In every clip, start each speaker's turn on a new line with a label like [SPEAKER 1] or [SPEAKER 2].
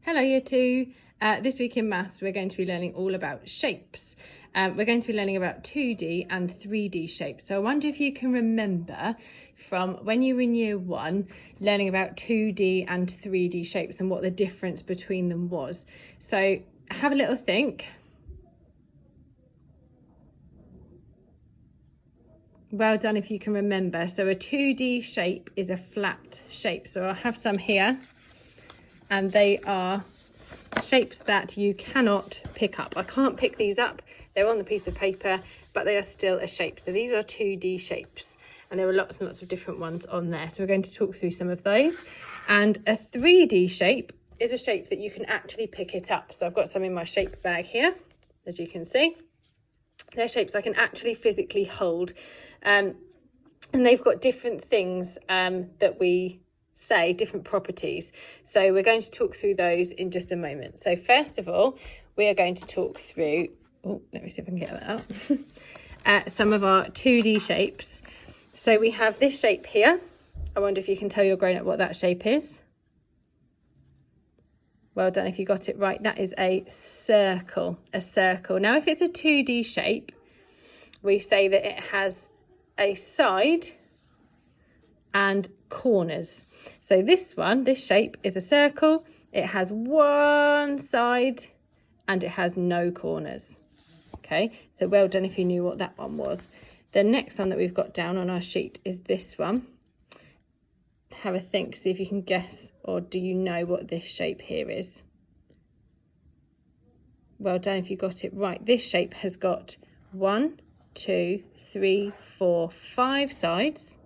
[SPEAKER 1] Hello Year 2. This week in maths we're going to be learning all about shapes. We're going to be learning about 2D and 3D shapes. So I wonder if you can remember from when you were in Year 1 learning about 2D and 3D shapes and what the difference between them was. So have a little think. Well done if you can remember. So a 2D shape is a flat shape. So I'll have some here. And they are shapes that you cannot pick up. I can't pick these up. They're on the piece of paper, but they are still a shape. So these are 2D shapes, and there are lots and lots of different ones on there. So we're going to talk through some of those. And a 3D shape is a shape that you can actually pick it up. So I've got some in my shape bag here, as you can see. They're shapes I can actually physically hold. And they've got different things that we say, different properties. So we're going to talk through those in just a moment. So first of all, we are going to talk through, let me see if I can get that out, some of our 2D shapes. So we have this shape here. I wonder if you can tell your grown up what that shape is. Well done if you got it right. That is a circle, a circle. Now if it's a 2D shape, we say that it has a side and corners. So this shape is a circle. It has one side and it has no corners. Okay, so well done if you knew what that one was. The next one that we've got down on our sheet is this one. Have a think, see if you can guess, or do you know what this shape here is? Well done if you got it right. This shape has got 1, 2, 3, 4, 5 sides.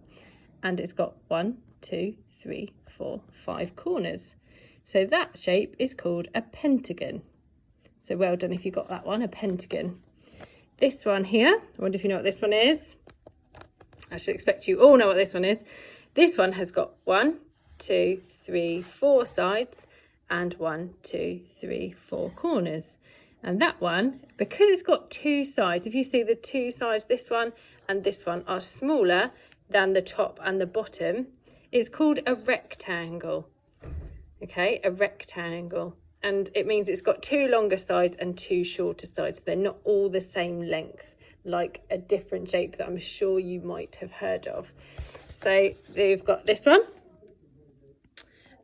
[SPEAKER 1] And it's got 1, 2, 3, 4, 5 corners. So that shape is called a pentagon. So well done if you got that one, a pentagon. This one here, I wonder if you know what this one is. I should expect you all know what this one is. This one has got 1, 2, 3, 4 sides and 1, 2, 3, 4 corners. And that one, because it's got 2 sides, if you see the 2 sides, this one and this one are smaller than the top and the bottom, it's called a rectangle. Okay, a rectangle. And it means it's got 2 longer sides and 2 shorter sides. They're not all the same length, like a different shape that I'm sure you might have heard of. So we've got this one.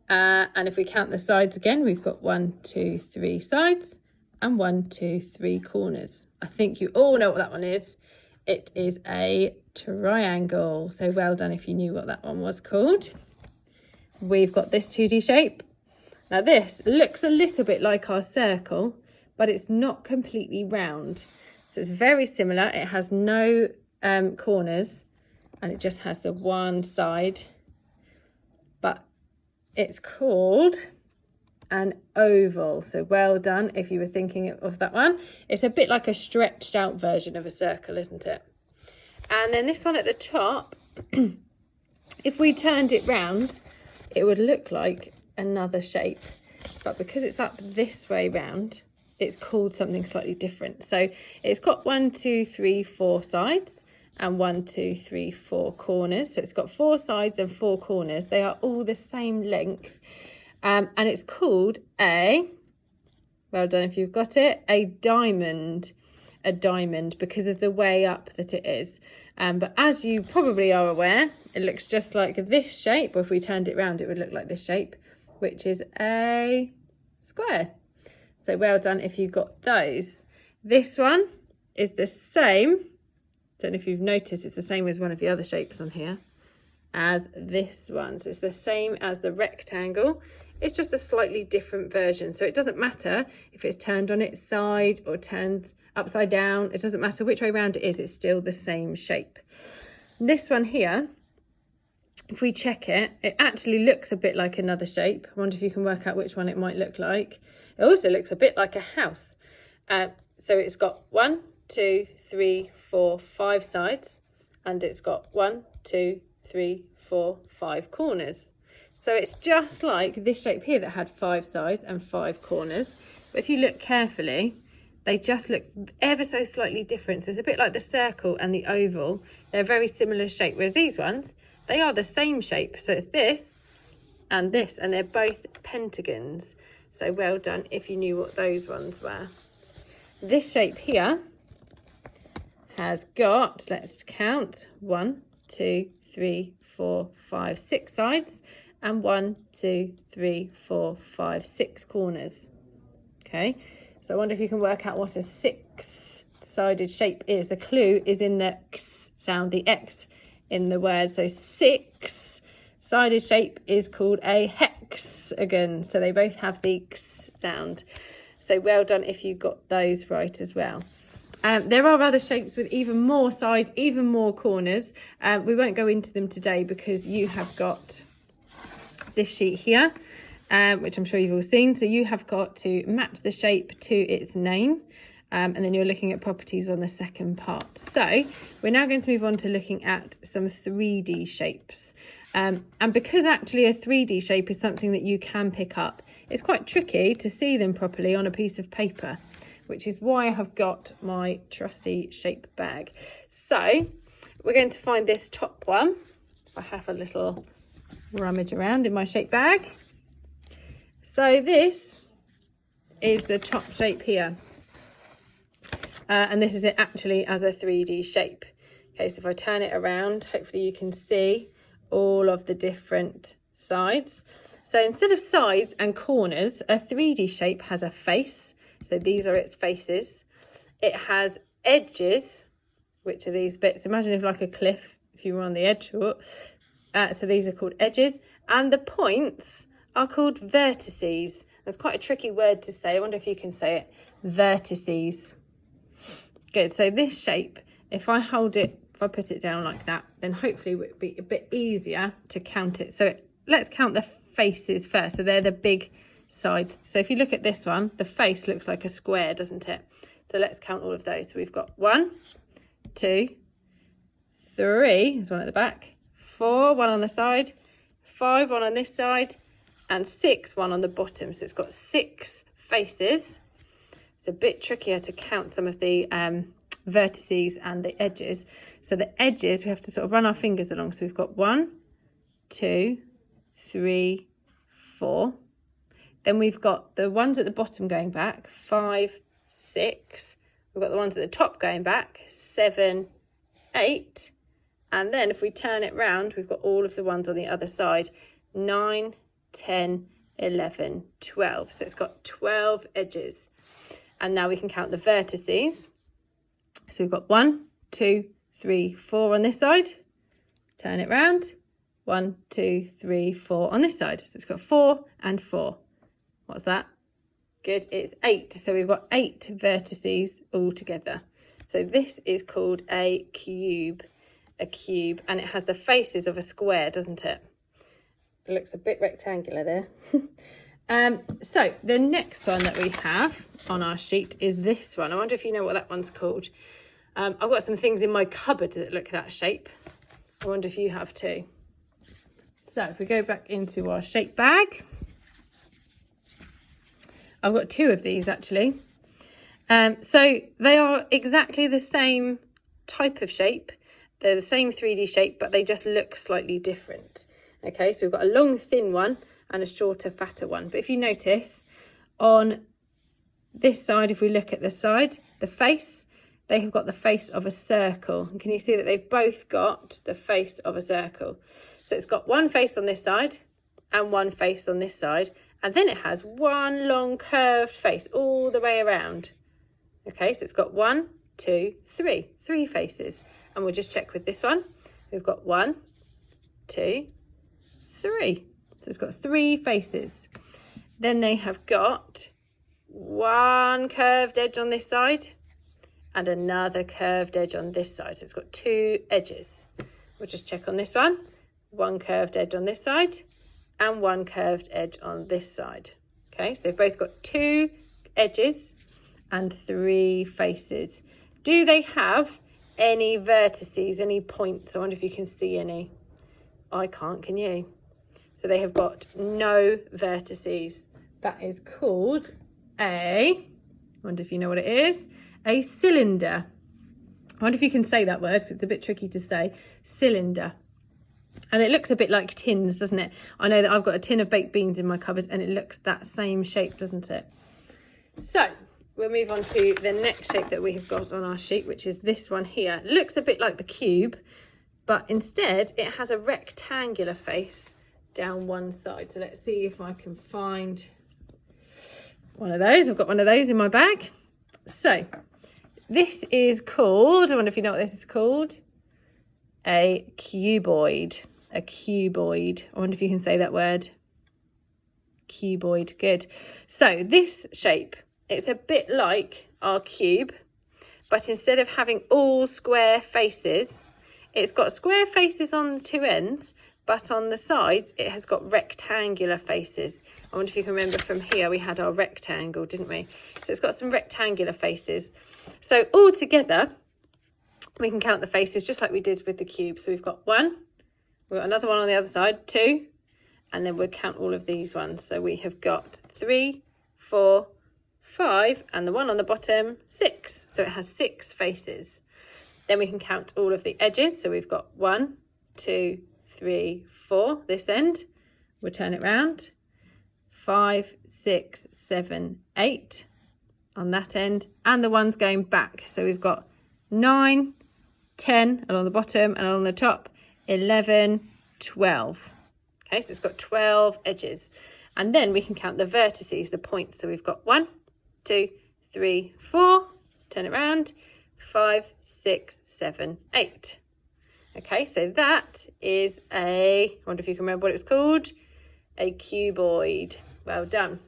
[SPEAKER 1] And if we count the sides again, we've got 1, 2, 3 sides and 1, 2, 3 corners. I think you all know what that one is. It is a triangle. So well done if you knew what that one was called. We've got this 2D shape. Now this looks a little bit like our circle, but it's not completely round. So it's very similar. It has no corners and it just has the one side, but it's called an oval. So well done if you were thinking of that one. It's a bit like a stretched out version of a circle, isn't it? And then this one at the top, if we turned it round, it would look like another shape. But because it's up this way round, it's called something slightly different. So it's got 1, 2, 3, 4 sides and 1, 2, 3, 4 corners. So it's got 4 sides and 4 corners. They are all the same length. And it's called a, well done if you've got it, a diamond because of the way up that it is. But as you probably are aware, it looks just like this shape. Or if we turned it round, it would look like this shape, which is a square. So well done if you got those. This one is the same. Don't know if you've noticed, it's the same as one of the other shapes on here as this one. So it's the same as the rectangle. It's just a slightly different version. So it doesn't matter if it's turned on its side or turned upside down. It doesn't matter which way around it is, it's still the same shape. This one here, if we check it, it actually looks a bit like another shape. I wonder if you can work out which one it might look like. It also looks a bit like a house. So it's got 1, 2, 3, 4, 5 sides, and it's got 1, 2, 3, 4, 5 corners. So it's just like this shape here that had 5 sides and 5 corners. But if you look carefully, they just look ever so slightly different. So it's a bit like the circle and the oval. They're a very similar shape, whereas these ones, they are the same shape. So it's this and this, and they're both pentagons. So well done if you knew what those ones were. This shape here has got, let's count, 1, 2, 3, 4, 5, 6 sides, and 1, 2, 3, 4, 5, 6 corners. Okay, so I wonder if you can work out what a 6-sided shape is. The clue is in the x sound, the x in the word. So 6-sided shape is called a hexagon. So they both have the x sound. So well done if you got those right as well. There are other shapes with even more sides, even more corners. We won't go into them today because you have got this sheet here, which I'm sure you've all seen. So you have got to match the shape to its name. And then you're looking at properties on the second part. So we're now going to move on to looking at some 3D shapes. And because actually a 3D shape is something that you can pick up, it's quite tricky to see them properly on a piece of paper, which is why I have got my trusty shape bag. So we're going to find this top one. I have a little rummage around in my shape bag. So this is the top shape here. And this is it actually as a 3D shape. Okay, so if I turn it around, hopefully you can see all of the different sides. So instead of sides and corners, a 3D shape has a face. So these are its faces. It has edges, which are these bits. Imagine if like a cliff, if you were on the edge. So these are called edges. And the points are called vertices. That's quite a tricky word to say. I wonder if you can say it. Vertices. Good. So this shape, if I hold it, if I put it down like that, then hopefully it would be a bit easier to count it. So let's count the faces first. So they're the big sides. So if you look at this one, the face looks like a square, doesn't it? So let's count all of those. So we've got 1, 2, 3, there's one at the back, 4, 1 on the side, 5, 1 on this side, and 6, 1 on the bottom. So it's got 6 faces. It's a bit trickier to count some of the vertices and the edges. So the edges, we have to sort of run our fingers along. So we've got 1, 2, 3, 4. Then we've got the ones at the bottom going back, 5, 6. We've got the ones at the top going back, 7, 8. And then if we turn it round, we've got all of the ones on the other side, 9, 10, 11, 12. So it's got 12 edges. And now we can count the vertices. So we've got 1, 2, 3, 4 on this side. Turn it round. 1, 2, 3, 4 on this side. So it's got 4 and 4. What's that? Good, it's 8. So we've got 8 vertices all together. So this is called a cube, and it has the faces of a square, doesn't it? It looks a bit rectangular there. So the next one that we have on our sheet is this one. I wonder if you know what that one's called. I've got some things in my cupboard that look that shape. I wonder if you have too. So if we go back into our shape bag, I've got 2 of these actually. So they are exactly the same type of shape. They're the same 3D shape, but they just look slightly different. Okay, so we've got a long, thin one and a shorter, fatter one. But if you notice, on this side, if we look at the side, the face, they have got the face of a circle. And can you see that they've both got the face of a circle? So it's got one face on this side and one face on this side. And then it has one long curved face all the way around. Okay, so it's got 1, 2, 3, 3 faces. And we'll just check with this one. We've got 1, 2, 3. So it's got 3 faces. Then they have got one curved edge on this side and another curved edge on this side. So it's got 2 edges. We'll just check on this one. One curved edge on this side and one curved edge on this side. Okay, so they've both got 2 edges and 3 faces. Do they have any vertices, any points? I wonder if you can see any. I can't, can you? So they have got no vertices. That is called I wonder if you know what it is, a cylinder. I wonder if you can say that word because it's a bit tricky to say. Cylinder. And it looks a bit like tins, doesn't it? I know that I've got a tin of baked beans in my cupboard and it looks that same shape, doesn't it? So we'll move on to the next shape that we have got on our sheet, which is this one here. It looks a bit like the cube, but instead it has a rectangular face down one side. So let's see if I can find one of those. I've got one of those in my bag. So this is called, I wonder if you know what this is called, a cuboid. A cuboid. I wonder if you can say that word. Cuboid, good. So this shape, it's a bit like our cube, but instead of having all square faces, it's got square faces on the two ends, but on the sides it has got rectangular faces. I wonder if you can remember from here we had our rectangle, didn't we? So it's got some rectangular faces. So all together we can count the faces just like we did with the cube. So we've got one, we've got another one on the other side, two, and then we'll count all of these ones. So we have got 3, 4, 5, and the one on the bottom, 6. So it has 6 faces. Then we can count all of the edges. So we've got 1, 2, 3, 4, this end. We'll turn it round. 5, 6, 7, 8 on that end. And the ones going back. So we've got 9, 10 along the bottom, and along the top, 11, 12. Okay, so it's got 12 edges. And then we can count the vertices, the points. So we've got 1, 2, 3, 4, turn it around, 5, 6, 7, 8. Okay, so that is I wonder if you can remember what it was called, a cuboid. Well done.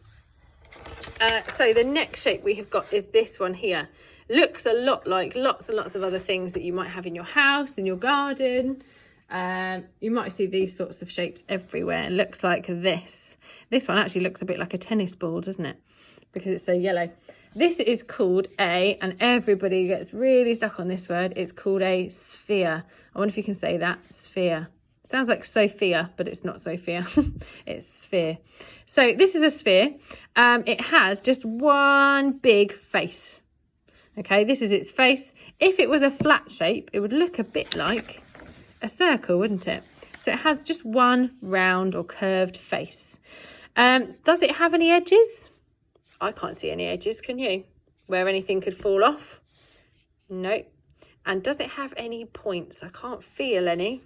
[SPEAKER 1] So the next shape we have got is this one here. Looks a lot like lots and lots of other things that you might have in your house, in your garden. You might see these sorts of shapes everywhere. It looks like this. This one actually looks a bit like a tennis ball, doesn't it? Because it's so yellow. This is called and everybody gets really stuck on this word, it's called a sphere. I wonder if you can say that, sphere. Sounds like Sophia, but it's not Sophia. It's sphere. So this is a sphere. It has just one big face. Okay, this is its face. If it was a flat shape, it would look a bit like a circle, wouldn't it? So it has just one round or curved face. Does it have any edges? I can't see any edges, can you? Where anything could fall off? No. And does it have any points? I can't feel any.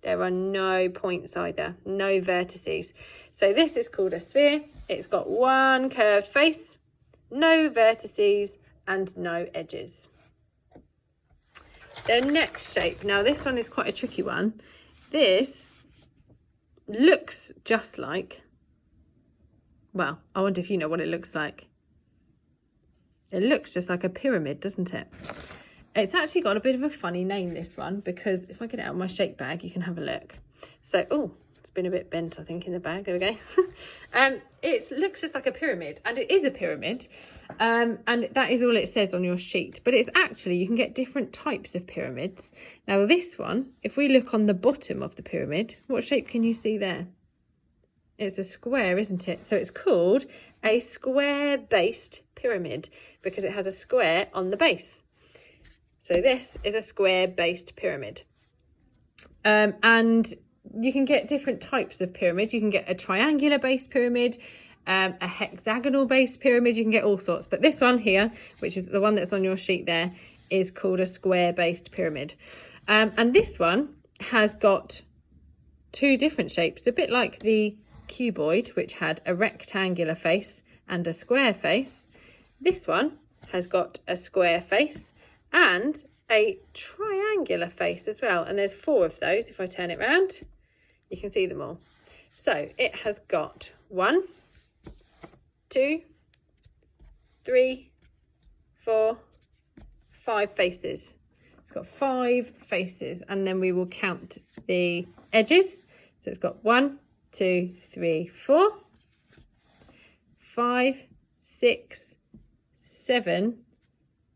[SPEAKER 1] There are no points either, no vertices. So this is called a sphere. It's got one curved face, no vertices, and no edges. The next shape, now this one is quite a tricky one. This looks just like, well, I wonder if you know what it looks like. It looks just like a pyramid, doesn't it? It's actually got a bit of a funny name, this one, because if I get it out of my shape bag, you can have a look. So, oh, it's been a bit bent, I think, in the bag. There we go. It looks just like a pyramid, and it is a pyramid. And that is all it says on your sheet. But it's actually, you can get different types of pyramids. Now, this one, if we look on the bottom of the pyramid, what shape can you see there? It's a square, isn't it? So it's called a square-based pyramid because it has a square on the base. So this is a square-based pyramid. And you can get different types of pyramids. You can get a triangular-based pyramid, a hexagonal-based pyramid. You can get all sorts. But this one here, which is the one that's on your sheet there, is called a square-based pyramid. And this one has got two different shapes, a bit like the cuboid, which had a rectangular face and a square face. This one has got a square face and a triangular face as well. And there's 4 of those. If I turn it round, you can see them all. So it has got 1, 2, 3, 4, 5 faces. It's got 5 faces, and then we will count the edges. So it's got 1, 2, 3, 4, 5, 6, 7,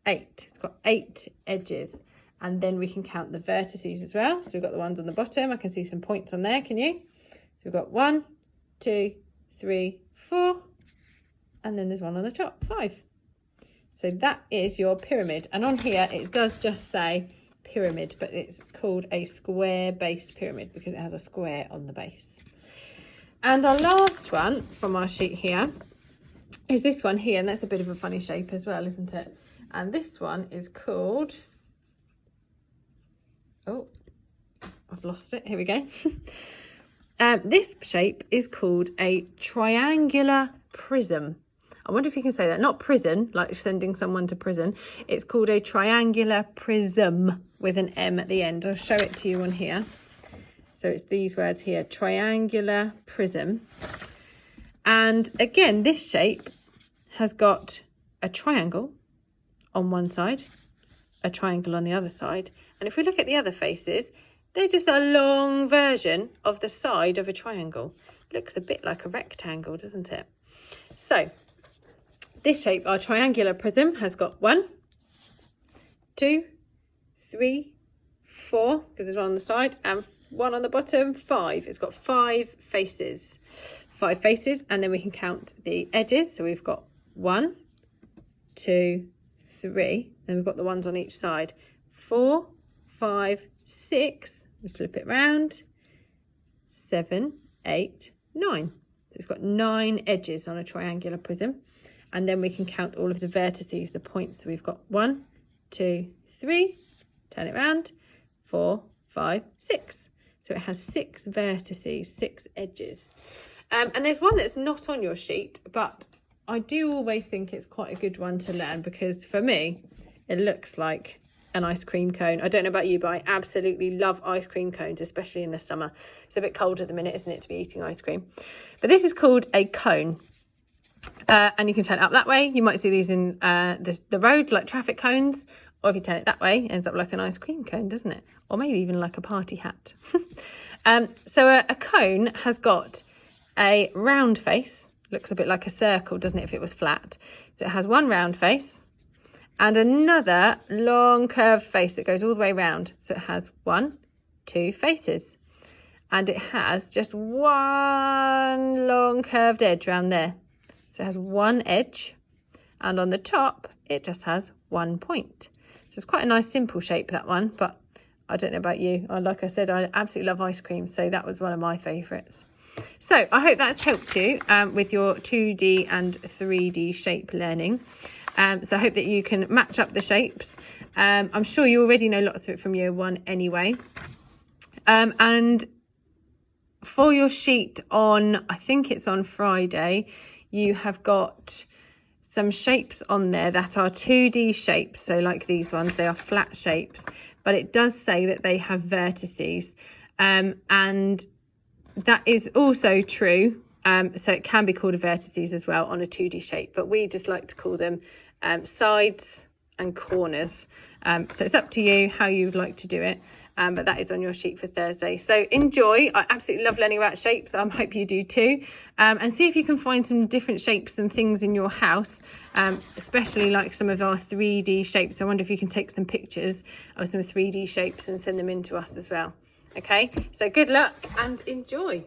[SPEAKER 1] 8. It's got 8 edges, and then we can count the vertices as well. So we've got the ones on the bottom. I can see some points on there, can you? So we've got 1, 2, 3, 4, and then there's one on the top, 5. So that is your pyramid, and on here it does just say pyramid, but it's called a square-based pyramid because it has a square on the base. And our last one from our sheet here is this one here, and that's a bit of a funny shape as well, isn't it? And this one is called, oh, I've lost it, here we go. This shape is called a triangular prism. I wonder if you can say that, not prison, like sending someone to prison. It's called a triangular prism with an M at the end. I'll show it to you on here. So it's these words here, triangular prism. And again, this shape has got a triangle on one side, a triangle on the other side. And if we look at the other faces, they're just a long version of the side of a triangle. Looks a bit like a rectangle, doesn't it? So this shape, our triangular prism, has got 1, 2, 3, 4, because there's one on the side, and 1 on the bottom, 5. It's got 5 faces. 5 faces, and then we can count the edges. So we've got 1, 2, 3, then we've got the ones on each side. 4, 5, 6, we flip it round, 7, 8, 9. So it's got 9 edges on a triangular prism. And then we can count all of the vertices, the points. So we've got 1, 2, 3, turn it round, 4, 5, 6. So it has 6 vertices, 6 edges. And there's one that's not on your sheet, but I do always think it's quite a good one to learn because for me, it looks like an ice cream cone. I don't know about you, but I absolutely love ice cream cones, especially in the summer. It's a bit cold at the minute, isn't it, to be eating ice cream? But this is called a cone. And you can turn it up that way. You might see these in the road, like traffic cones. Or if you turn it that way, it ends up like an ice cream cone, doesn't it? Or maybe even like a party hat. So a cone has got a round face. Looks a bit like a circle, doesn't it, if it was flat? So it has one round face and another long curved face that goes all the way around. So it has 1, 2 faces. And it has just one long curved edge around there. So it has one edge, and on the top, it just has 1 point. So it's quite a nice simple shape, that one, but I don't know about you. Like I said, I absolutely love ice cream, so that was one of my favourites. So I hope that's helped you with your 2D and 3D shape learning. So I hope that you can match up the shapes. I'm sure you already know lots of it from year 1 anyway. And for your sheet on, I think it's on Friday, you have got some shapes on there that are 2D shapes. So like these ones, they are flat shapes, but it does say that they have vertices. And that is also true. So it can be called a vertices as well on a 2D shape, but we just like to call them sides and corners. So it's up to you how you'd like to do it. But that is on your sheet for Thursday. So enjoy. I absolutely love learning about shapes. I hope you do too. And see if you can find some different shapes and things in your house, especially like some of our 3D shapes. I wonder if you can take some pictures of some 3D shapes and send them in to us as well. Okay, so good luck and enjoy.